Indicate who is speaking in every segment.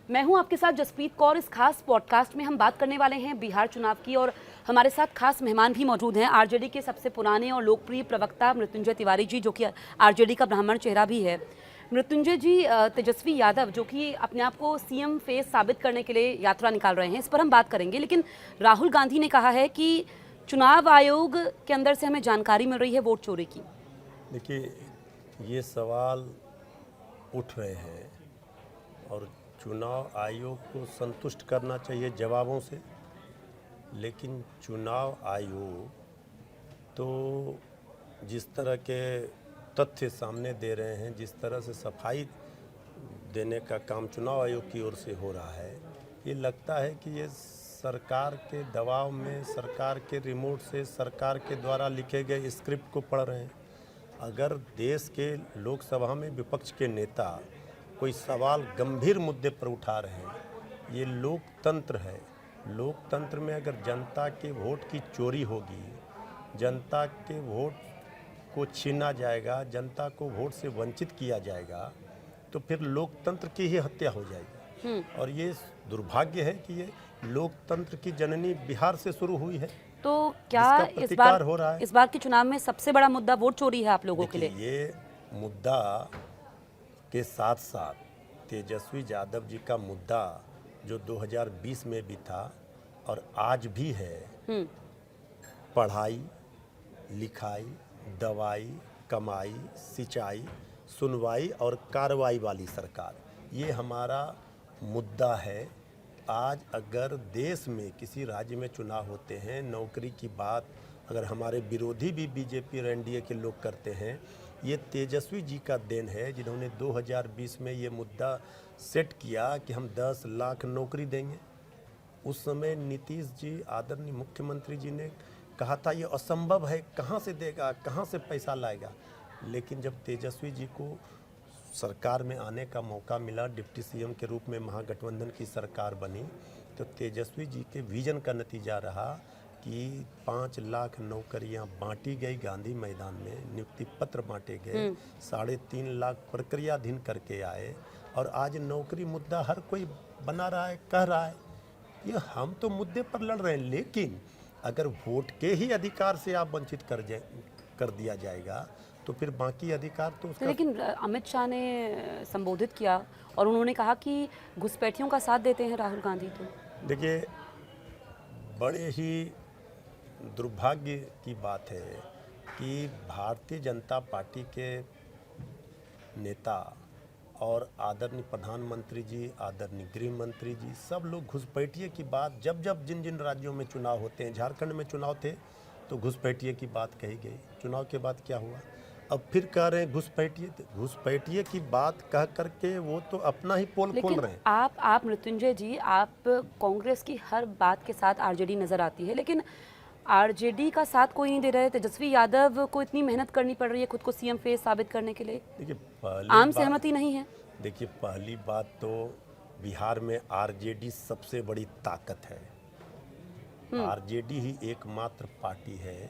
Speaker 1: मैं हूं आपके साथ जसप्रीत कौर। इस खास पॉडकास्ट में हम बात करने वाले हैं बिहार चुनाव की और हमारे साथ खास मेहमान भी मौजूद हैं। आरजेडी के सबसे पुराने और लोकप्रिय प्रवक्ता मृत्युंजय तिवारी जी, जो कि आरजेडी का ब्राह्मण चेहरा भी है। मृत्युंजय जी, तेजस्वी यादव जो कि अपने आप को सीएम फेस साबित करने के लिए यात्रा निकाल रहे हैं, इस पर हम बात करेंगे। लेकिन राहुल गांधी ने कहा है कि चुनाव आयोग के अंदर से हमें जानकारी मिल रही है वोट चोरी की।
Speaker 2: देखिए, ये सवाल उठ रहे हैं और चुनाव आयोग को संतुष्ट करना चाहिए जवाबों से, लेकिन चुनाव आयोग तो जिस तरह के तथ्य सामने दे रहे हैं, जिस तरह से सफाई देने का काम चुनाव आयोग की ओर से हो रहा है, ये लगता है कि ये सरकार के दबाव में, सरकार के रिमोट से, सरकार के द्वारा लिखे गए स्क्रिप्ट को पढ़ रहे हैं। अगर देश के लोकसभा में विपक्ष के नेता कोई सवाल गंभीर मुद्दे पर उठा रहे हैं, ये लोकतंत्र है। लोकतंत्र में अगर जनता के वोट की चोरी होगी, जनता के वोट को छीना जाएगा, जनता को वोट से वंचित किया जाएगा, तो फिर लोकतंत्र की ही हत्या हो जाएगी। और ये दुर्भाग्य है कि ये लोकतंत्र की जननी बिहार से शुरू हुई है।
Speaker 1: तो क्या इस बार के चुनाव में सबसे बड़ा मुद्दा वोट चोरी है आप लोगों के लिए?
Speaker 2: ये मुद्दा के साथ साथ तेजस्वी यादव जी का मुद्दा जो 2020 में भी था और आज भी है, पढ़ाई लिखाई, दवाई, कमाई, सिंचाई, सुनवाई और कार्रवाई वाली सरकार, ये हमारा मुद्दा है। आज अगर देश में किसी राज्य में चुनाव होते हैं, नौकरी की बात अगर हमारे विरोधी भी बीजेपी और एनडीए के लोग करते हैं, ये तेजस्वी जी का देन है, जिन्होंने 2020 में ये मुद्दा सेट किया कि हम 10 लाख नौकरी देंगे। उस समय नीतीश जी, आदरणीय मुख्यमंत्री जी ने कहा था ये असंभव है, कहाँ से देगा, कहाँ से पैसा लाएगा। लेकिन जब तेजस्वी जी को सरकार में आने का मौका मिला, डिप्टी सीएम के रूप में महागठबंधन की सरकार बनी, तो तेजस्वी जी के विजन का नतीजा रहा कि 5 लाख नौकरियां बांटी गई गांधी मैदान में, नियुक्ति पत्र बांटे गए, 3.5 लाख प्रक्रियाधीन करके आए, और आज नौकरी मुद्दा हर कोई बना रहा है, कह रहा है। ये हम तो मुद्दे पर लड़ रहे हैं, लेकिन अगर वोट के ही अधिकार से आप वंचित कर दिया जाएगा तो फिर बाकी अधिकार तो उसका।
Speaker 1: लेकिन अमित शाह ने संबोधित किया और उन्होंने कहा कि घुसपैठियों का साथ देते हैं राहुल गांधी। तो
Speaker 2: देखिए, बड़े ही दुर्भाग्य की बात है कि भारतीय जनता पार्टी के नेता और आदरणीय प्रधानमंत्री जी, आदरणीय गृह मंत्री जी, सब लोग घुसपैठिये की बात, जब जिन राज्यों में चुनाव होते हैं, झारखंड में चुनाव थे तो घुसपैठिये की बात कही गई, चुनाव के बाद क्या हुआ, अब फिर कह रहे हैं घुसपैठिये की बात कह करके वो तो अपना ही पोल खोल रहे हैं।
Speaker 1: आप मृत्युंजय जी, आप कांग्रेस की हर बात के साथ आरजेडी नजर आती है, लेकिन आरजेडी का साथ कोई नहीं दे रहा है। तेजस्वी यादव को इतनी मेहनत करनी पड़ रही है खुद को सीएम फेस साबित करने के लिए,
Speaker 2: देखिए
Speaker 1: आम सहमति नहीं है।
Speaker 2: देखिए, पहली बात तो बिहार में आरजेडी सबसे बड़ी ताकत है। आरजेडी ही एकमात्र पार्टी है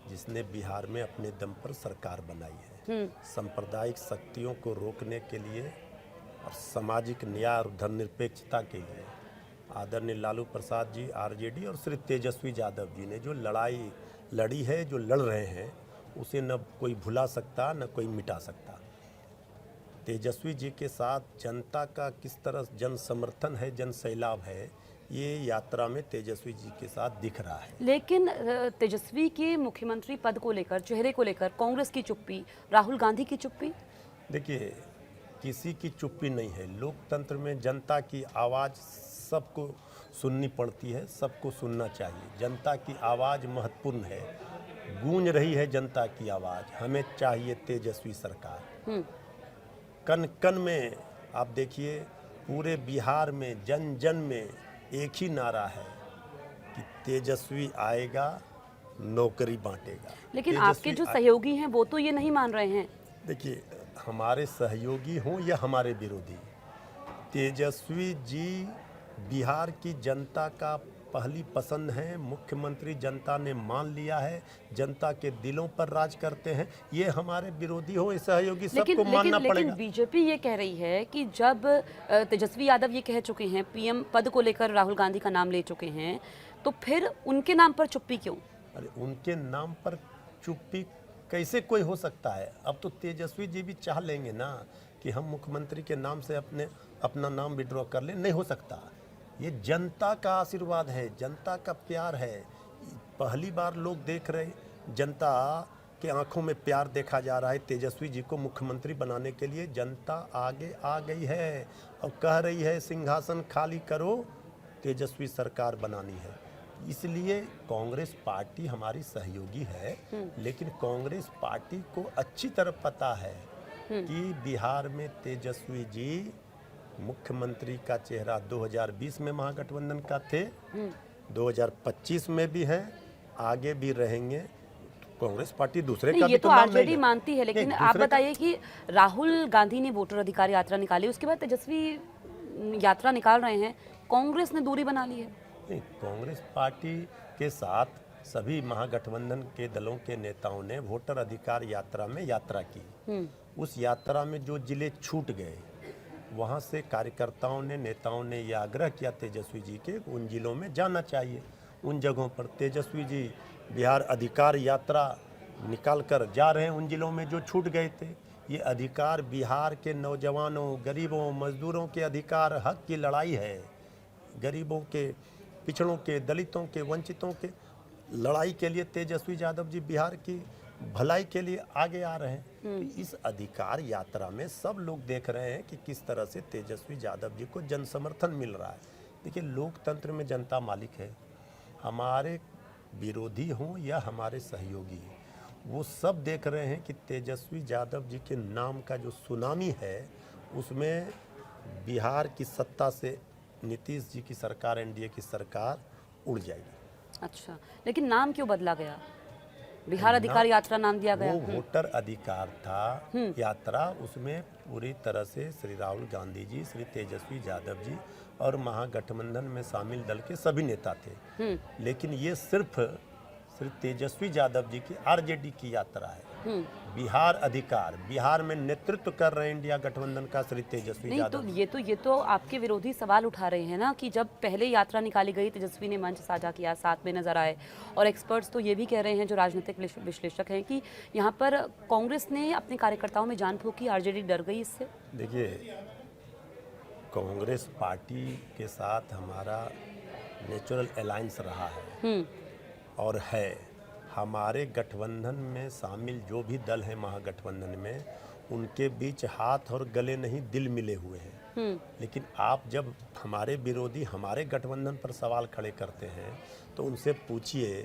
Speaker 2: जिसने बिहार में अपने दम पर सरकार बनाई है। सांप्रदायिक शक्तियों को रोकने के लिए और सामाजिक न्याय और धर्मनिरपेक्षता के लिए आदरणीय लालू प्रसाद जी, आरजेडी और श्री तेजस्वी यादव जी ने जो लड़ाई लड़ी है, जो लड़ रहे हैं, उसे न कोई भुला सकता, न कोई मिटा सकता। तेजस्वी जी के साथ जनता का किस तरह जन समर्थन है, जन सैलाब है, ये यात्रा में तेजस्वी जी के साथ दिख रहा है।
Speaker 1: लेकिन तेजस्वी के मुख्यमंत्री पद को लेकर, चेहरे को लेकर कांग्रेस की चुप्पी, राहुल गांधी की चुप्पी।
Speaker 2: देखिए, किसी की चुप्पी नहीं है। लोकतंत्र में जनता की आवाज़ सबको सुननी पड़ती है, सबको सुनना चाहिए। जनता की आवाज़ महत्वपूर्ण है, गूंज रही है जनता की आवाज़। हमें चाहिए तेजस्वी सरकार। कन कन में आप देखिए, पूरे बिहार में जन जन में एक ही नारा है कि तेजस्वी आएगा, नौकरी बांटेगा।
Speaker 1: लेकिन आपके जो सहयोगी हैं वो तो ये नहीं मान रहे हैं।
Speaker 2: देखिए, हमारे सहयोगी हों या हमारे विरोधी, तेजस्वी जी बिहार की जनता का पहली पसंद हैं, मुख्यमंत्री जनता ने मान लिया है, जनता के दिलों पर राज करते हैं। ये हमारे विरोधी हो या सहयोगी, सबको मानना पड़ेगा।
Speaker 1: लेकिन बीजेपी ये कह रही है कि जब तेजस्वी यादव ये कह चुके हैं, पीएम पद को लेकर राहुल गांधी का नाम ले चुके हैं, तो फिर उनके नाम पर चुप्पी क्यों?
Speaker 2: अरे उनके नाम पर चुप्पी कैसे कोई हो सकता है? अब तो तेजस्वी जी भी चाह लेंगे ना कि हम मुख्यमंत्री के नाम से अपना नाम विड्रॉ कर लें। नहीं हो सकता। ये जनता का आशीर्वाद है, जनता का प्यार है। पहली बार लोग देख रहे, जनता के आंखों में प्यार देखा जा रहा है। तेजस्वी जी को मुख्यमंत्री बनाने के लिए जनता आगे आ गई है और कह रही है सिंहासन खाली करो, तेजस्वी सरकार बनानी है। इसलिए कांग्रेस पार्टी हमारी सहयोगी है, लेकिन कांग्रेस पार्टी को अच्छी तरह पता है कि बिहार में तेजस्वी जी मुख्यमंत्री का चेहरा 2020 में महागठबंधन का थे, 2025 में भी हैं, आगे भी रहेंगे। कांग्रेस पार्टी दूसरे का
Speaker 1: ये
Speaker 2: भी
Speaker 1: तो
Speaker 2: नाम
Speaker 1: आरजेडी
Speaker 2: नहीं
Speaker 1: मानती है, लेकिन आप बताइए कि राहुल गांधी ने वोटर अधिकार यात्रा निकाली, उसके बाद तेजस्वी यात्रा निकाल रहे हैं, कांग्रेस ने दूरी बना ली है।
Speaker 2: नहीं, कांग्रेस पार्टी के साथ सभी महागठबंधन के दलों के नेताओं ने वोटर अधिकार यात्रा में यात्रा की। उस यात्रा में जो जिले छूट गए, वहाँ से कार्यकर्ताओं ने, नेताओं ने यह आग्रह किया तेजस्वी जी के उन जिलों में जाना चाहिए। उन जगहों पर तेजस्वी जी बिहार अधिकार यात्रा निकाल कर जा रहे हैं उन जिलों में जो छूट गए थे। ये अधिकार बिहार के नौजवानों, गरीबों, मजदूरों के अधिकार, हक की लड़ाई है। गरीबों के, पिछड़ों के, दलितों के, वंचितों के लड़ाई के लिए तेजस्वी यादव जी बिहार की भलाई के लिए आगे आ रहे हैं। तो इस अधिकार यात्रा में सब लोग देख रहे हैं कि किस तरह से तेजस्वी यादव जी को जन समर्थन मिल रहा है। देखिए, लोकतंत्र में जनता मालिक है। हमारे विरोधी हों या हमारे सहयोगी, वो सब देख रहे हैं कि तेजस्वी यादव जी के नाम का जो सुनामी है, उसमें बिहार की सत्ता से नीतीश जी की सरकार, एनडीए की सरकार उड़ जाएगी।
Speaker 1: अच्छा, लेकिन नाम क्यों बदला गया? बिहार अधिकार यात्रा नाम दिया गया।
Speaker 2: वो वोटर अधिकार था यात्रा, उसमें पूरी तरह से श्री राहुल गांधी जी, श्री तेजस्वी यादव जी और महागठबंधन में शामिल दल के सभी नेता थे। लेकिन ये सिर्फ श्री तेजस्वी यादव जी की आरजेडी की यात्रा है। बिहार अधिकार, बिहार में नेतृत्व कर रहे हैं इंडिया गठबंधन का श्री तेजस्वी यादव।
Speaker 1: तो ये तो आपके विरोधी सवाल उठा रहे हैं ना कि जब पहले यात्रा निकाली गई, तेजस्वी ने मंच साझा किया, साथ में नजर आए, और एक्सपर्ट्स तो ये भी कह रहे हैं, जो राजनीतिक विश्लेषक हैं, कि यहाँ पर कांग्रेस ने अपने कार्यकर्ताओं में जान फूंकी, आरजेडी डर गई इससे। देखिए,
Speaker 2: कांग्रेस पार्टी के साथ हमारा नेचुरल अलायंस रहा है और है। हमारे गठबंधन में शामिल जो भी दल हैं महागठबंधन में, उनके बीच हाथ और गले नहीं, दिल मिले हुए हैं। लेकिन आप जब हमारे विरोधी हमारे गठबंधन पर सवाल खड़े करते हैं, तो उनसे पूछिए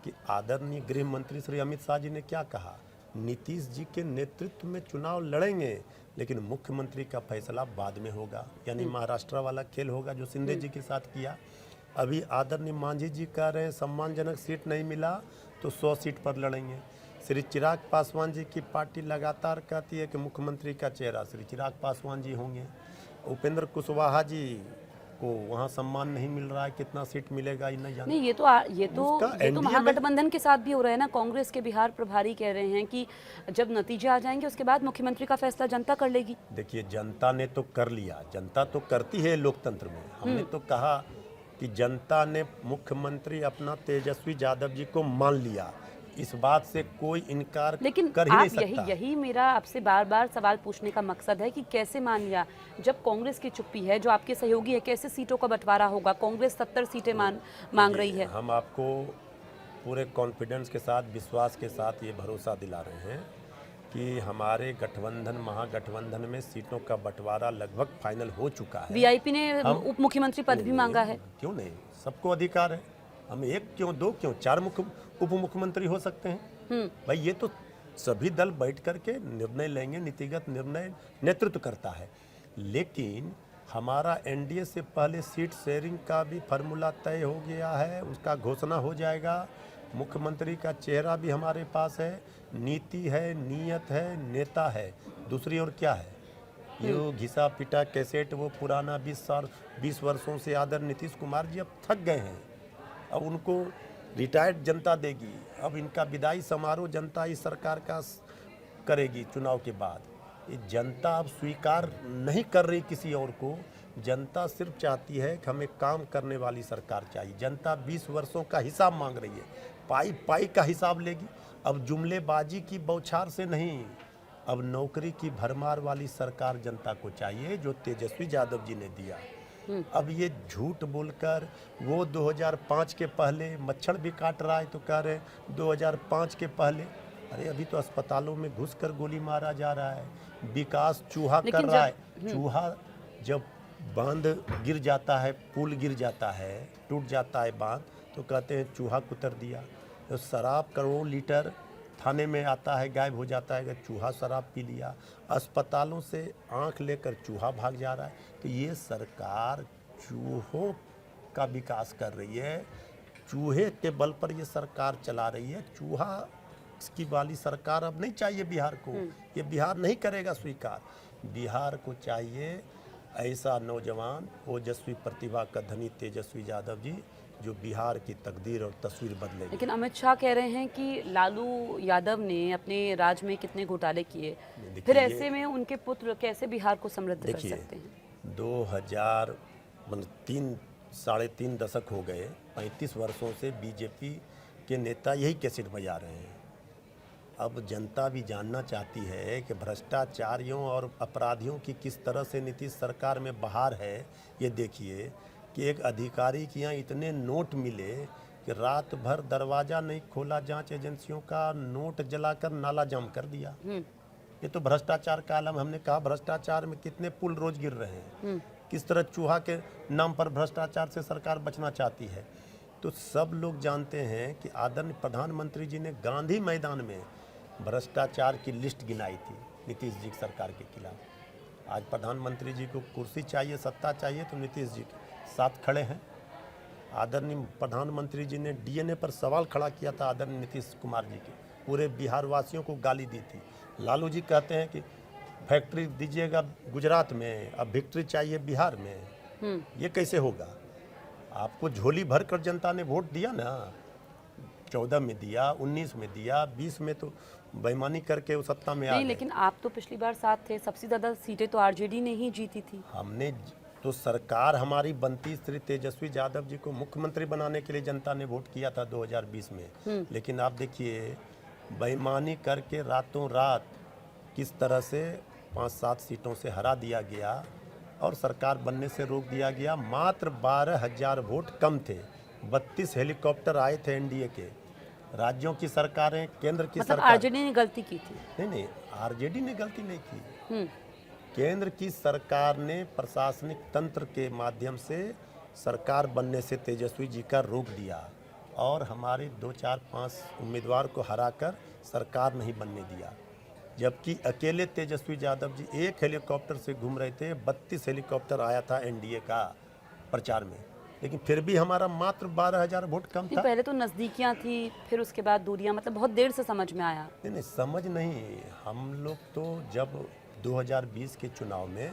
Speaker 2: कि आदरणीय गृह मंत्री श्री अमित शाह जी ने क्या कहा। नीतीश जी के नेतृत्व में चुनाव लड़ेंगे, लेकिन मुख्यमंत्री का फैसला बाद में होगा। यानी महाराष्ट्र वाला खेल होगा जो शिंदे जी के साथ किया। अभी आदरणीय मांझी जी कह रहे हैं सम्मानजनक सीट नहीं मिला तो 100 सीट पर लड़ेंगे। श्री चिराग पासवान जी की पार्टी लगातार कहती है कि मुख्यमंत्री का चेहरा श्री चिराग पासवान जी होंगे। उपेंद्र कुशवाहा जी को वहाँ सम्मान नहीं मिल रहा है, कितना सीट मिलेगा ये नहीं जानते।
Speaker 1: नहीं, ये तो महागठबंधन के साथ भी हो रहा है ना। कांग्रेस के बिहार प्रभारी कह रहे हैं कि जब नतीजे आ जाएंगे उसके बाद मुख्यमंत्री का फैसला जनता कर लेगी।
Speaker 2: देखिए, जनता ने तो कर लिया, जनता तो करती है लोकतंत्र में। हमने तो कहा कि जनता ने मुख्यमंत्री अपना तेजस्वी यादव जी को मान लिया, इस बात से कोई इनकार कर ही नहीं सकता।
Speaker 1: यही मेरा आपसे बार बार सवाल पूछने का मकसद है कि कैसे मान लिया, जब कांग्रेस की चुप्पी है, जो आपके सहयोगी है, कैसे सीटों का बंटवारा होगा? कांग्रेस 70 सीटें मांग रही है।
Speaker 2: हम आपको पूरे कॉन्फिडेंस के साथ, विश्वास के साथ ये भरोसा दिला रहे हैं कि हमारे गठबंधन, महागठबंधन में सीटों का बंटवारा लगभग फाइनल हो चुका है।
Speaker 1: वीआईपी ने उप मुख्यमंत्री पद भी मांगा है।
Speaker 2: क्यों नहीं, सबको अधिकार है। हम एक क्यों, दो क्यों, 4 उप मुख्यमंत्री हो सकते हैं। भाई, ये तो सभी दल बैठ करके निर्णय लेंगे, नीतिगत निर्णय नेतृत्व करता है। लेकिन हमारा एनडीए से पहले सीट शेयरिंग का भी फार्मूला तय हो गया है, उसका घोषणा हो जाएगा। मुख्यमंत्री का चेहरा भी हमारे पास है, नीति है, नीयत है, नेता है। दूसरी ओर क्या है, ये घिसा पिटा कैसेट वो पुराना 20 वर्षों से आदर नीतीश कुमार जी अब थक गए हैं। अब उनको रिटायर्ड जनता देगी, अब इनका विदाई समारोह जनता इस सरकार का करेगी चुनाव के बाद। ये जनता अब स्वीकार नहीं कर रही किसी और को, जनता सिर्फ चाहती है कि हमें काम करने वाली सरकार चाहिए। जनता 20 वर्षों का हिसाब मांग रही है, पाई पाई का हिसाब लेगी। अब जुमलेबाजी की बौछार से नहीं, अब नौकरी की भरमार वाली सरकार जनता को चाहिए जो तेजस्वी यादव जी ने दिया। अब ये झूठ बोलकर वो 2005 के पहले मच्छर भी काट रहा है तो कह रहे 2005 के पहले, अरे अभी तो अस्पतालों में घुसकर गोली मारा जा रहा है, विकास चूहा कर रहा है। चूहा जब बांध गिर जाता है, पुल गिर जाता है, टूट जाता है बांध, तो कहते हैं चूहा कुतर दिया। तो शराब करोड़ों लीटर थाने में आता है, गायब हो जाता है, अगर चूहा शराब पी लिया। अस्पतालों से आंख लेकर चूहा भाग जा रहा है। तो ये सरकार चूहों का विकास कर रही है, चूहे के बल पर ये सरकार चला रही है। चूहा की वाली सरकार अब नहीं चाहिए बिहार को, ये बिहार नहीं करेगा स्वीकार। बिहार को चाहिए ऐसा नौजवान, ओजस्वी प्रतिभा का धनी तेजस्वी यादव जी, जो बिहार की तकदीर और तस्वीर बदलेगी।
Speaker 1: लेकिन अमित शाह कह रहे हैं कि लालू यादव ने अपने राज में कितने घोटाले किए, फिर ऐसे में उनके पुत्र कैसे बिहार को समृद्ध कर सकते हैं?
Speaker 2: 2000 साढ़े तीन दशक हो गए, 35 वर्षों से बीजेपी के नेता यही कैसेट बजा रहे हैं। अब जनता भी जानना चाहती है कि भ्रष्टाचारियों और अपराधियों की किस तरह से नीतीश सरकार में बहार है। ये देखिए कि एक अधिकारी के यहाँ इतने नोट मिले कि रात भर दरवाज़ा नहीं खोला जांच एजेंसियों का, नोट जलाकर नाला जाम कर दिया। ये तो भ्रष्टाचार का आलम। हमने कहा भ्रष्टाचार में कितने पुल रोज गिर रहे हैं, किस तरह चूहा के नाम पर भ्रष्टाचार से सरकार बचना चाहती है। तो सब लोग जानते हैं कि आदरणीय प्रधानमंत्री जी ने गांधी मैदान में भ्रष्टाचार की लिस्ट गिनाई थी नीतीश जी की सरकार के खिलाफ। आज प्रधानमंत्री जी को कुर्सी चाहिए, सत्ता चाहिए, तो नीतीश जी के साथ खड़े हैं। आदरणीय प्रधानमंत्री जी ने डीएनए पर सवाल खड़ा किया था आदरणीय नीतीश कुमार जी के, पूरे बिहार वासियों को गाली दी थी। लालू जी कहते हैं कि फैक्ट्री दीजिएगा गुजरात में, अब विक्ट्री चाहिए बिहार में। ये कैसे होगा? आपको झोली भर कर जनता ने वोट दिया ना, 14 में दिया, 19 में दिया, 20 में तो बेईमानी करके वो सत्ता में आ गए।
Speaker 1: लेकिन आप तो पिछली बार साथ थे, सबसे ज़्यादा सीटें तो आरजेडी ने ही जीती थी।
Speaker 2: हमने तो सरकार हमारी बनती श्री तेजस्वी यादव जी को मुख्यमंत्री बनाने के लिए जनता ने वोट किया था 2020 में। लेकिन आप देखिए बेईमानी करके रातों रात किस तरह से 5-7 सीटों से हरा दिया गया और सरकार बनने से रोक दिया गया। मात्र 12,000 वोट कम थे, 32 हेलीकॉप्टर आए थे एनडीए के। राज्यों की सरकारें, केंद्र की सरकार,
Speaker 1: आरजेडी ने गलती की थी?
Speaker 2: नहीं, आरजेडी ने गलती नहीं की। केंद्र की सरकार ने प्रशासनिक तंत्र के माध्यम से सरकार बनने से तेजस्वी जी का रोक दिया और हमारे 2-4-5 उम्मीदवार को हराकर सरकार नहीं बनने दिया। जबकि अकेले तेजस्वी यादव जी एक हेलीकॉप्टर से घूम रहे थे, 32 हेलीकॉप्टर आया था एनडीए का प्रचार में, लेकिन फिर भी हमारा मात्र 12,000 वोट कम था।
Speaker 1: पहले तो नज़दीकियाँ थी, फिर उसके बाद दूरियाँ, मतलब बहुत देर से समझ में आया।
Speaker 2: नहीं, समझ नहीं, हम लोग तो जब 2020 के चुनाव में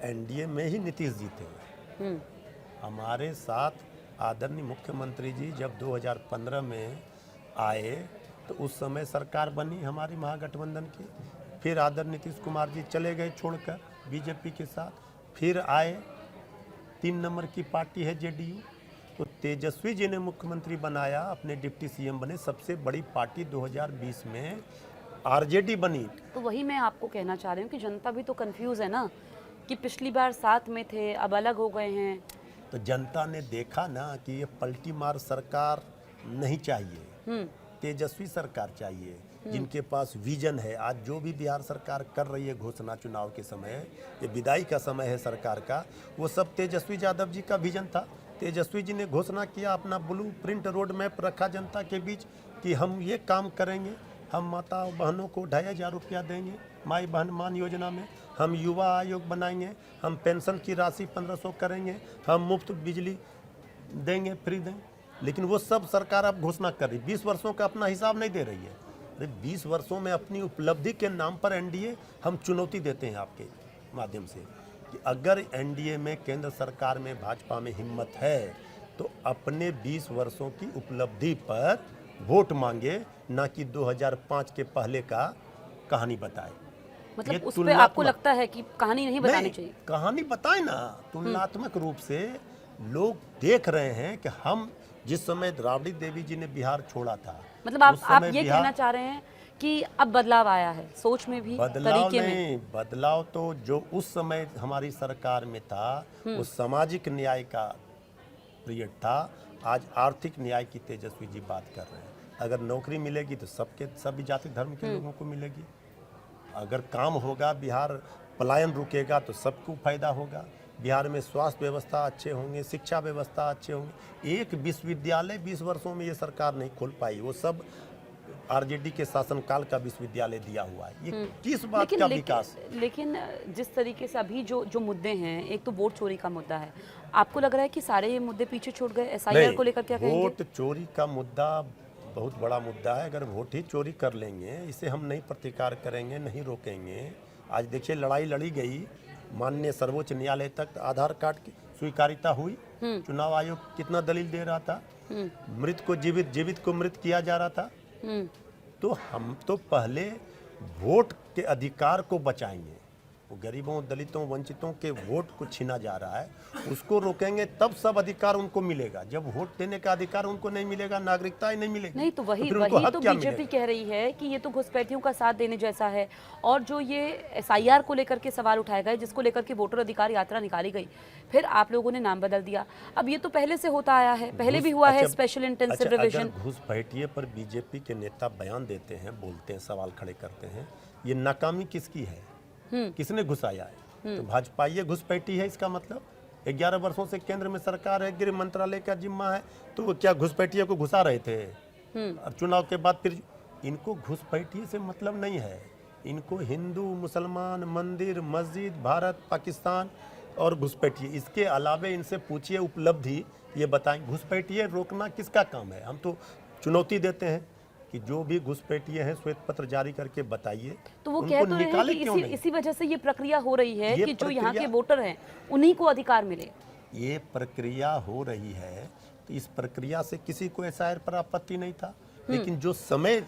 Speaker 2: एनडीए में ही नीतीश जी थे। हमारे साथ आदरणीय मुख्यमंत्री जी जब 2015 में आए तो उस समय सरकार बनी हमारी महागठबंधन की। फिर आदरणीय नीतीश कुमार जी चले गए छोड़कर बीजेपी के साथ, फिर आए 3 नंबर की पार्टी है जेडीयू, तो तेजस्वी जी ने मुख्यमंत्री बनाया, अपने डिप्टी सीएम बने। सबसे बड़ी पार्टी 2020 में आरजेडी बनी।
Speaker 1: तो वही मैं आपको कहना चाह रही हूँ कि जनता भी तो कंफ्यूज है ना, कि पिछली बार साथ में थे, अब अलग हो गए हैं।
Speaker 2: तो जनता ने देखा ना कि ये पलटी मार सरकार नहीं चाहिए, तेजस्वी सरकार चाहिए, जिनके पास विजन है। आज जो भी बिहार सरकार कर रही है घोषणा चुनाव के समय, ये विदाई का समय है सरकार का, वो सब तेजस्वी यादव जी का विजन था। तेजस्वी जी ने घोषणा किया, अपना ब्लू प्रिंट रोड मैप रखा जनता के बीच कि हम ये काम करेंगे, हम माता बहनों को 2,500 रुपया देंगे माई बहन मान योजना में, हम युवा आयोग बनाएंगे, हम पेंशन की राशि 1,500 करेंगे, हम मुफ्त बिजली देंगे, फ्री देंगे। लेकिन वो सब सरकार अब घोषणा कर रही, 20 वर्षों का अपना हिसाब नहीं दे रही है। अरे 20 वर्षों में अपनी उपलब्धि के नाम पर एनडीए हम चुनौती देते हैं आपके माध्यम से कि अगर एनडीए में केंद्र सरकार में भाजपा में हिम्मत है तो अपने 20 वर्षों की उपलब्धि पर वोट मांगे, ना कि 2005 के पहले का कहानी बताए।
Speaker 1: मतलब
Speaker 2: ये
Speaker 1: उस पे आपको
Speaker 2: तुलनात्मक-
Speaker 1: लगता है कि कहानी नहीं बतानी चाहिए?
Speaker 2: कहानी बताए ना, तुलनात्मक रूप से लोग देख रहे हैं कि हम जिस समय राबड़ी देवी जी ने बिहार छोड़ा था,
Speaker 1: मतलब
Speaker 2: उस
Speaker 1: आप
Speaker 2: समय
Speaker 1: ये
Speaker 2: बिहार-
Speaker 1: कहना चाह रहे हैं कि अब बदलाव आया है, सोच में भी,
Speaker 2: बदलाव
Speaker 1: तरीके में?
Speaker 2: नहीं, बदलाव तो जो उस समय हमारी सरकार में था वो सामाजिक न्याय का पीरियड था। आज आर्थिक न्याय की तेजस्वी जी बात कर रहे हैं। अगर नौकरी मिलेगी तो सभी जाति धर्म के लोगों को मिलेगी। अगर काम होगा, बिहार पलायन रुकेगा तो सबको फायदा होगा। बिहार में स्वास्थ्य व्यवस्था अच्छे होंगे, शिक्षा व्यवस्था अच्छे होंगे। एक विश्वविद्यालय 20 वर्षों में ये सरकार नहीं खोल पाई, वो सब आरजेडी के शासनकाल का विश्वविद्यालय दिया हुआ है। ये किस बात का विकास?
Speaker 1: लेकिन जिस तरीके से अभी जो जो मुद्दे हैं, एक तो वोट चोरी का मुद्दा है, आपको लग रहा है कि सारे ये मुद्दे पीछे छूट गए? एसआईआर को लेकर क्या कहेंगे?
Speaker 2: वोट चोरी का मुद्दा बहुत बड़ा मुद्दा है। अगर वोट ही चोरी कर लेंगे, इसे हम नहीं प्रतिकार करेंगे, नहीं रोकेंगे। आज देखिए लड़ाई लड़ी गई, माननीय सर्वोच्च न्यायालय तक आधार कार्ड की स्वीकारिता हुई। चुनाव आयोग कितना दलील दे रहा था, मृत को जीवित, जीवित को मृत किया जा रहा था। तो हम तो पहले वोट के अधिकार को बचाएंगे। वो गरीबों, दलितों, वंचितों के वोट को छीना जा रहा है, उसको रोकेंगे, तब सब अधिकार उनको मिलेगा। जब वोट देने का अधिकार उनको नहीं मिलेगा, नागरिकता ही नहीं मिलेगी।
Speaker 1: नहीं तो वही
Speaker 2: फिर उनको
Speaker 1: वही
Speaker 2: हक
Speaker 1: तो
Speaker 2: क्या
Speaker 1: बीजेपी
Speaker 2: मिलेगा?
Speaker 1: कह रही है कि ये तो घुसपैठियों का साथ देने जैसा है। और जो ये एसआईआर को लेकर के सवाल उठाए गए, जिसको लेकर के वोटर अधिकार यात्रा निकाली गई, फिर आप लोगों ने नाम बदल दिया। अब ये तो पहले से होता आया है, पहले भी हुआ है स्पेशल इंटेंसिव रिवीजन।
Speaker 2: अगर घुसपैठिए पर बीजेपी के नेता बयान देते हैं, बोलते हैं, सवाल खड़े करते हैं, ये नाकामी किसकी है? किसने घुसाया है? तो भाजपा ये घुसपैठी है, इसका मतलब 11 वर्षों से केंद्र में सरकार है, गृह मंत्रालय का जिम्मा है, तो वो क्या घुसपैठिए को घुसा रहे थे? और चुनाव के बाद फिर इनको घुसपैठिए से मतलब नहीं है। इनको हिंदू, मुसलमान, मंदिर, मस्जिद, भारत, पाकिस्तान और घुसपैठिए, इसके अलावे इनसे पूछिए उपलब्धि, ये बताएं। घुसपैठिए रोकना किसका काम है? हम तो चुनौती देते हैं कि जो भी घुसपैठिए हैं श्वेत पत्र जारी करके बताइए।
Speaker 1: तो वो
Speaker 2: उनको
Speaker 1: कह तो रहे हैं
Speaker 2: निकाले
Speaker 1: कि
Speaker 2: क्यों नहीं?
Speaker 1: इसी वजह से ये प्रक्रिया हो रही है
Speaker 2: ये
Speaker 1: कि जो यहाँ के
Speaker 2: प्रक्रिया-
Speaker 1: वोटर हैं उन्हीं को अधिकार मिले।
Speaker 2: ये प्रक्रिया हो रही है, तो इस प्रक्रिया से किसी को एसआईआर पर आपत्ति नहीं था, लेकिन जो समय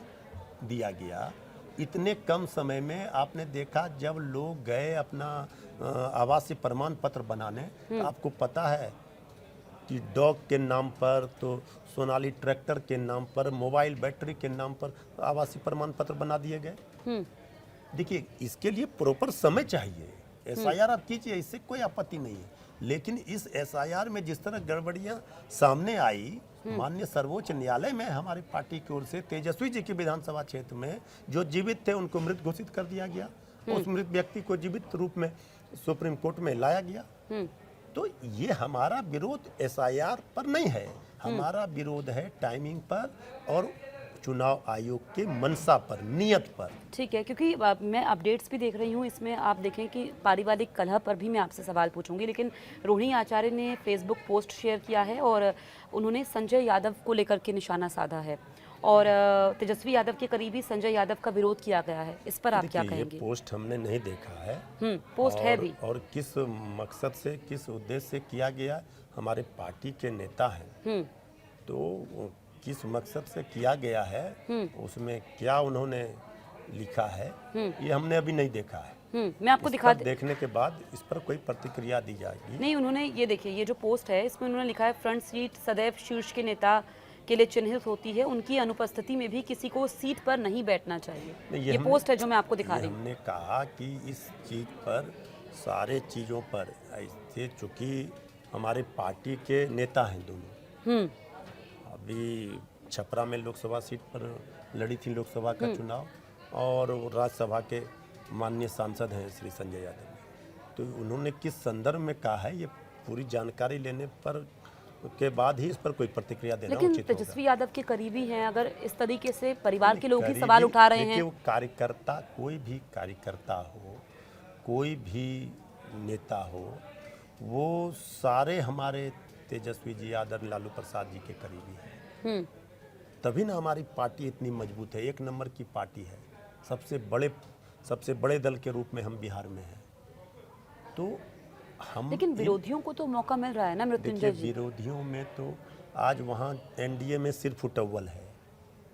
Speaker 2: दिया गया, इतने कम समय में आपने देखा जब लोग गए अपना आवासीय प्रमाण पत्र बनाने, तो आपको पता है कि डॉग के नाम पर, तो सोनाली ट्रैक्टर के नाम पर, मोबाइल बैटरी के नाम पर आवासीय प्रमाण पत्र बना दिए गए। देखिए, इसके लिए प्रॉपर समय चाहिए। एसआईआर आप कीजिए, इससे कोई आपत्ति नहीं है, लेकिन इस एसआईआर में जिस तरह गड़बड़ियां सामने आई, माननीय सर्वोच्च न्यायालय में हमारी पार्टी की ओर से तेजस्वी जी के विधानसभा क्षेत्र में जो जीवित थे उनको मृत घोषित कर दिया गया। उस मृत व्यक्ति को जीवित रूप में सुप्रीम कोर्ट में लाया गया। तो ये हमारा विरोध एसआईआर पर नहीं है, हमारा विरोध है टाइमिंग पर और चुनाव आयोग के मंशा पर, नियत पर।
Speaker 1: ठीक है, क्योंकि मैं अपडेट्स भी देख रही हूँ, इसमें आप देखें कि पारिवारिक कलह पर भी मैं आपसे सवाल पूछूंगी, लेकिन रोहिणी आचार्य ने फेसबुक पोस्ट शेयर किया है और उन्होंने संजय यादव को लेकर के निशाना साधा है और तेजस्वी यादव के करीबी संजय यादव का विरोध किया गया है। इस पर आप क्या
Speaker 2: देखिए,
Speaker 1: कहेंगे?
Speaker 2: ये पोस्ट हमने नहीं देखा है।
Speaker 1: पोस्ट है भी।
Speaker 2: और किस मकसद से, किस उद्देश्य से किया गया, हमारे पार्टी के नेता हैं, तो किस मकसद से किया गया है, उसमें क्या उन्होंने लिखा है, ये हमने अभी नहीं देखा है।
Speaker 1: मैं आपको दिखा
Speaker 2: देखने के बाद इस पर कोई प्रतिक्रिया दी जाएगी।
Speaker 1: नहीं, उन्होंने ये देखिए, ये जो पोस्ट है इसमें उन्होंने लिखा है, फ्रंट सीट सदैव शीर्ष के नेता के लिए चिन्हित होती है, उनकी अनुपस्थिति में भी किसी को सीट पर नहीं बैठना चाहिए। ये पोस्ट है जो मैं आपको दिखा रही हूँ।
Speaker 2: हमने कहा कि इस चीज पर, सारे चीजों पर ऐसे, चूंकि हमारे पार्टी के नेता हैं दोनों, अभी छपरा में लोकसभा सीट पर लड़ी थी लोकसभा का चुनाव, और राज्यसभा के माननीय सांसद हैं श्री संजय यादव, तो उन्होंने किस संदर्भ में कहा है, ये पूरी जानकारी लेने पर के बाद ही इस पर कोई प्रतिक्रिया देना
Speaker 1: लेकिन
Speaker 2: उचित होगा।
Speaker 1: तेजस्वी यादव के करीबी हैं, अगर इस तरीके से परिवार के लोग ही सवाल उठा रहे हैं।
Speaker 2: वो कार्यकर्ता, कोई भी कार्यकर्ता हो, कोई भी नेता हो, वो सारे हमारे तेजस्वी जी, आदरणीय लालू प्रसाद जी के करीबी हैं। तभी ना हमारी पार्टी इतनी मजबूत है, एक नंबर की पार्टी है, सबसे बड़े दल के रूप में हम बिहार में हैं। तो हम
Speaker 1: लेकिन विरोधियों को तो मौका मिल रहा है ना
Speaker 2: देखिए,
Speaker 1: मृत्युंजय जी।
Speaker 2: विरोधियों में तो आज वहाँ एनडीए में सिर्फ उटव्वल है।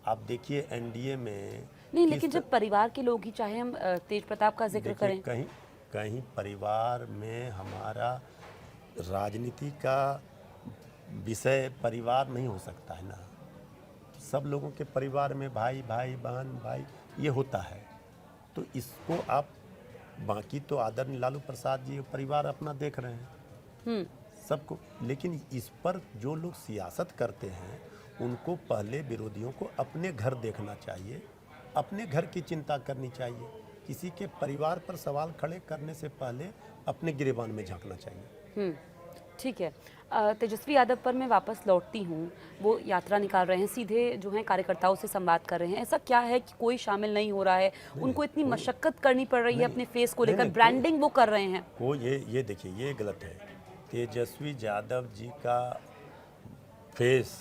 Speaker 2: आप देखिए एनडीए में
Speaker 1: नहीं,
Speaker 2: किस
Speaker 1: लेकिन जब परिवार के लोग ही, चाहे हम तेज प्रताप का जिक्र
Speaker 2: देखिए,
Speaker 1: करें,
Speaker 2: कहीं कहीं परिवार में हमारा राजनीति का विषय परिवार नहीं हो सकता है ना। सब लोगों के परिवार में भाई भाई बहन भाई ये होता है, तो इसको आप बाकी तो आदरणीय लालू प्रसाद जी परिवार अपना देख रहे हैं सबको, लेकिन इस पर जो लोग सियासत करते हैं उनको पहले विरोधियों को अपने घर देखना चाहिए, अपने घर की चिंता करनी चाहिए। किसी के परिवार पर सवाल खड़े करने से पहले अपने गिरेबान में झांकना चाहिए।
Speaker 1: ठीक है। तेजस्वी यादव पर मैं वापस लौटती हूँ। वो यात्रा निकाल रहे हैं, सीधे जो है कार्यकर्ताओं से संवाद कर रहे हैं। ऐसा क्या है कि कोई शामिल नहीं हो रहा है? उनको इतनी मशक्कत करनी पड़ रही है अपने फेस को लेकर, ब्रांडिंग वो कर रहे हैं।
Speaker 2: वो ये देखिए, ये गलत है। तेजस्वी यादव जी का फेस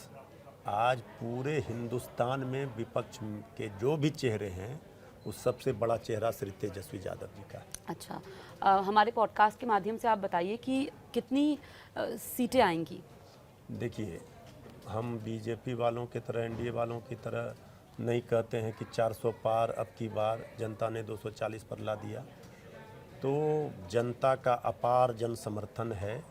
Speaker 2: आज पूरे हिंदुस्तान में विपक्ष के जो भी चेहरे हैं उस सबसे बड़ा चेहरा श्री तेजस्वी यादव जी का है।
Speaker 1: अच्छा, हमारे पॉडकास्ट के माध्यम से आप बताइए कि कितनी सीटें आएंगी?
Speaker 2: देखिए, हम बीजेपी वालों की तरह, एनडीए वालों की तरह नहीं कहते हैं कि 400 पार अब की बार जनता ने 240 पर ला दिया। तो जनता का अपार जन समर्थन है।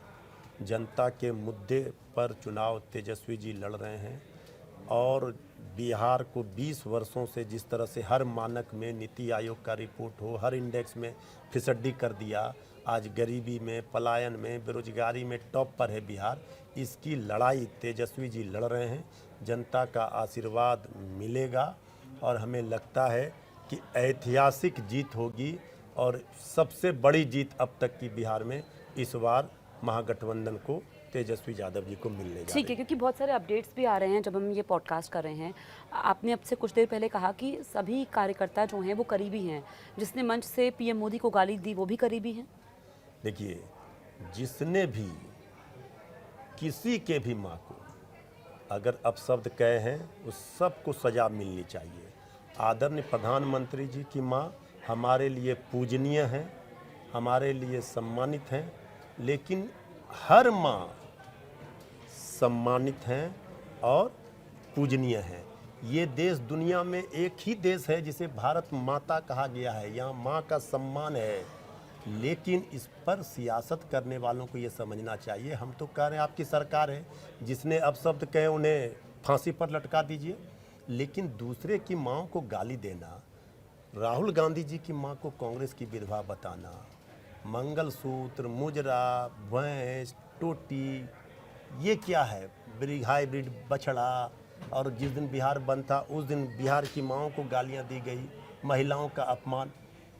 Speaker 2: जनता के मुद्दे पर चुनाव तेजस्वी जी लड़ रहे हैं और बिहार को 20 वर्षों से जिस तरह से हर मानक में नीति आयोग का रिपोर्ट हो, हर इंडेक्स में फिसड्डी कर दिया, आज गरीबी में, पलायन में, बेरोजगारी में टॉप पर है बिहार। इसकी लड़ाई तेजस्वी जी लड़ रहे हैं। जनता का आशीर्वाद मिलेगा और हमें लगता है कि ऐतिहासिक जीत होगी और सबसे बड़ी जीत अब तक की बिहार में इस बार महागठबंधन को, तेजस्वी यादव जी को मिलने जा रही है।
Speaker 1: ठीक है, क्योंकि बहुत सारे अपडेट्स भी आ रहे हैं जब हम ये पॉडकास्ट कर रहे हैं। आपने अब से कुछ देर पहले कहा कि सभी कार्यकर्ता जो हैं वो करीबी हैं। जिसने मंच से पीएम मोदी को गाली दी वो भी करीबी हैं।
Speaker 2: देखिए, जिसने भी किसी के भी माँ को अगर अपशब्द कहे हैं उस सबको सजा मिलनी चाहिए। आदरणीय प्रधानमंत्री जी की माँ हमारे लिए पूजनीय हैं, हमारे लिए सम्मानित हैं, लेकिन हर माँ सम्मानित हैं और पूजनीय हैं। ये देश दुनिया में एक ही देश है जिसे भारत माता कहा गया है, यहाँ माँ का सम्मान है। लेकिन इस पर सियासत करने वालों को ये समझना चाहिए। हम तो कह रहे हैं आपकी सरकार है, जिसने अपशब्द कहे उन्हें फांसी पर लटका दीजिए, लेकिन दूसरे की माँ को गाली देना, राहुल गांधी जी की माँ को कांग्रेस की विधवा बताना, मंगलसूत्र, मुजरा, भैंस, टोटी, ये क्या है? हाइब्रिड बछड़ा। और जिस दिन बिहार बंद था उस दिन बिहार की माँओं को गालियाँ दी गई, महिलाओं का अपमान।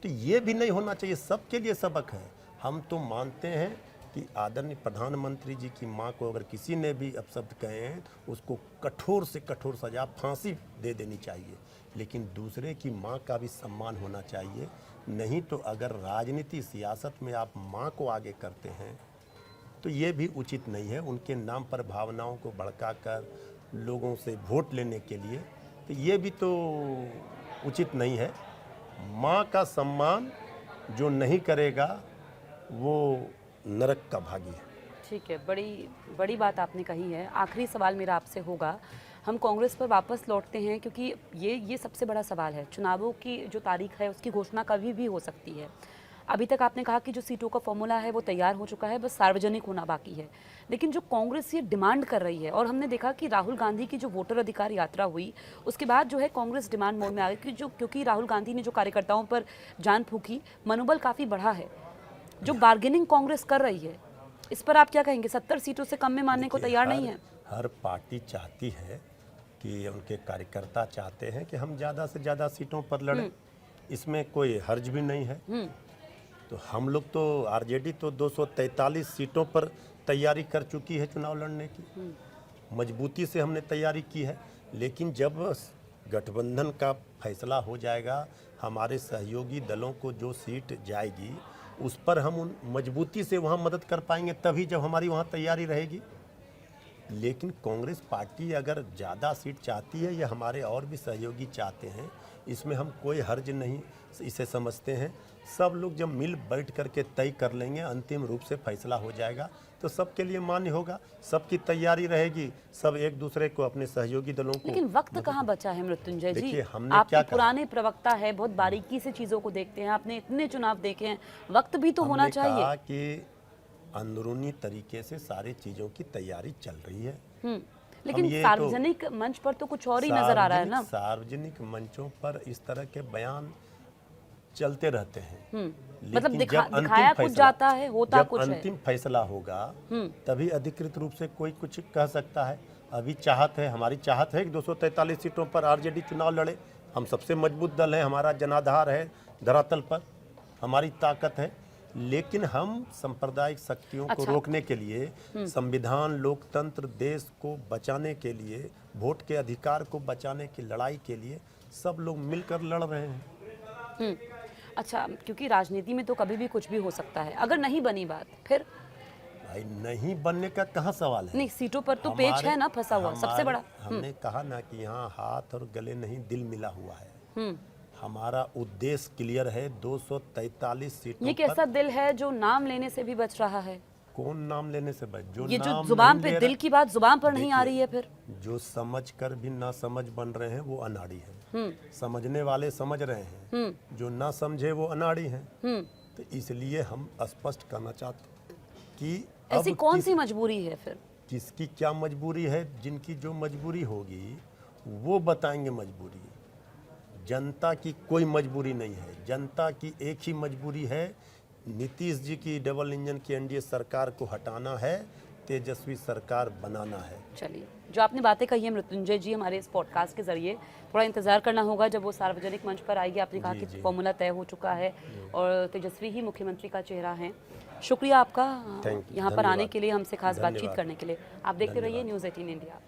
Speaker 2: तो ये भी नहीं होना चाहिए। सबके लिए सबक है। हम तो मानते हैं कि आदरणीय प्रधानमंत्री जी की माँ को अगर किसी ने भी अपशब्द कहे हैं उसको कठोर से कठोर सजा, फांसी दे देनी चाहिए, लेकिन दूसरे की माँ का भी सम्मान होना चाहिए। नहीं तो अगर राजनीति सियासत में आप माँ को आगे करते हैं तो ये भी उचित नहीं है। उनके नाम पर भावनाओं को भड़काकर लोगों से वोट लेने के लिए, तो ये भी तो उचित नहीं है। माँ का सम्मान जो नहीं करेगा वो नरक का भागी है।
Speaker 1: ठीक है, बड़ी बात आपने कही है। आखिरी सवाल मेरा आपसे होगा, हम कांग्रेस पर वापस लौटते हैं क्योंकि ये सबसे बड़ा सवाल है। चुनावों की जो तारीख है उसकी घोषणा कभी भी हो सकती है। अभी तक आपने कहा कि जो सीटों का फॉर्मूला है वो तैयार हो चुका है, बस सार्वजनिक होना बाकी है। लेकिन जो कांग्रेस ये डिमांड कर रही है, और हमने देखा कि राहुल गांधी की जो वोटर अधिकार यात्रा हुई उसके बाद जो है कांग्रेस डिमांड मोड में आ गई, क्योंकि राहुल गांधी ने जो कार्यकर्ताओं पर जान फूंकी, मनोबल काफ़ी बढ़ा है। जो बार्गेनिंग कांग्रेस कर रही है, इस पर आप क्या कहेंगे? 70 सीटों से कम में मानने को तैयार नहीं है?
Speaker 2: हर पार्टी चाहती है कि उनके कार्यकर्ता चाहते हैं कि हम ज़्यादा से ज़्यादा सीटों पर लड़ें, इसमें कोई हर्ज भी नहीं है। तो हम लोग तो आरजेडी तो 243 सीटों पर तैयारी कर चुकी है चुनाव लड़ने की, मजबूती से हमने तैयारी की है। लेकिन जब गठबंधन का फैसला हो जाएगा, हमारे सहयोगी दलों को जो सीट जाएगी उस पर हम उन मजबूती से वहाँ मदद कर पाएंगे, तभी जब हमारी वहाँ तैयारी रहेगी। लेकिन कांग्रेस पार्टी अगर ज़्यादा सीट चाहती है या हमारे और भी सहयोगी चाहते हैं, इसमें हम कोई हर्ज नहीं इसे समझते हैं। सब लोग जब मिल बैठ करके तय कर लेंगे, अंतिम रूप से फैसला हो जाएगा तो सबके लिए मान्य होगा, सबकी तैयारी रहेगी, सब एक दूसरे को अपने सहयोगी दलों को।
Speaker 1: लेकिन वक्त कहाँ बचा है मृत्युंजय जी?
Speaker 2: देखिए, हमने
Speaker 1: आप
Speaker 2: क्या
Speaker 1: तो पुराने प्रवक्ता है, बहुत बारीकी से चीजों को देखते हैं, आपने इतने चुनाव देखे हैं, वक्त भी तो होना
Speaker 2: हमने
Speaker 1: चाहिए।
Speaker 2: कहा कि अंदरूनी तरीके से सारी चीजों की तैयारी चल रही है।
Speaker 1: लेकिन
Speaker 2: ये
Speaker 1: सार्वजनिक मंच पर तो कुछ और ही नजर आ रहा है ना।
Speaker 2: सार्वजनिक मंचों पर इस तरह के बयान चलते रहते हैं।
Speaker 1: मतलब
Speaker 2: लेकिन
Speaker 1: दिखाया
Speaker 2: अंतिम
Speaker 1: कुछ
Speaker 2: फैसला-
Speaker 1: जाता है, होता
Speaker 2: जब
Speaker 1: कुछ है।
Speaker 2: अंतिम फैसला होगा तभी अधिकृत रूप से कोई कुछ कह सकता है। अभी चाहत है, हमारी चाहत है कि 243 सीटों पर आरजेडी चुनाव लड़े। हम सबसे मजबूत दल है, हमारा जनाधार है धरातल पर, हमारी ताकत है। लेकिन हम सांप्रदायिक शक्तियों को रोकने के लिए, संविधान, लोकतंत्र, देश को बचाने के लिए, वोट के अधिकार को बचाने की लड़ाई के लिए सब लोग मिलकर लड़ रहे हैं।
Speaker 1: अच्छा, क्योंकि राजनीति में तो कभी भी कुछ भी हो सकता है, अगर नहीं बनी बात फिर
Speaker 2: भाई नहीं बनने का कहाँ सवाल है।
Speaker 1: नहीं, सीटों पर तो पेच है ना फंसा हुआ सबसे बड़ा।
Speaker 2: हमने कहा ना कि यहाँ हाथ और गले नहीं दिल मिला हुआ है। हमारा उद्देश्य क्लियर है। 243 सीटों
Speaker 1: ये
Speaker 2: पर।
Speaker 1: कैसा दिल है जो नाम लेने से भी बच रहा है?
Speaker 2: कौन नाम लेने से बच?
Speaker 1: ये जो
Speaker 2: नाम
Speaker 1: जुबान
Speaker 2: नहीं
Speaker 1: पे
Speaker 2: ले
Speaker 1: दिल
Speaker 2: रहा-
Speaker 1: की बात जुबान पर नहीं आ रही है फिर।
Speaker 2: जो समझ कर भी ना समझ बन रहे हैं वो अनाड़ी है। समझने वाले समझ रहे हैं, जो ना समझे वो अनाड़ी हैं। तो इसलिए हम स्पष्ट करना चाहते हैं कि
Speaker 1: ऐसी
Speaker 2: अब
Speaker 1: कौन सी मजबूरी है फिर?
Speaker 2: किसकी क्या मजबूरी है। जिनकी जो मजबूरी होगी वो बताएंगे मजबूरी। जनता की कोई मजबूरी नहीं है। जनता की एक ही मजबूरी है, नीतीश जी की डबल इंजन की एनडीए सरकार को हटाना है, तेजस्वी सरकार बनाना है।
Speaker 1: चलिए, जो आपने बातें कही है मृत्युंजय जी हमारे इस पॉडकास्ट के जरिए, थोड़ा इंतजार करना होगा जब वो सार्वजनिक मंच पर आएगी। आपने कहा कि फॉर्मूला तय हो चुका है और तेजस्वी ही मुख्यमंत्री का चेहरा है। शुक्रिया आपका
Speaker 2: Thank you,
Speaker 1: यहाँ पर आने
Speaker 2: धन्यवाद।
Speaker 1: के लिए, हमसे खास बातचीत
Speaker 2: धन्यवाद।
Speaker 1: करने के लिए। आप देखते रहिए न्यूज़ 18 इंडिया।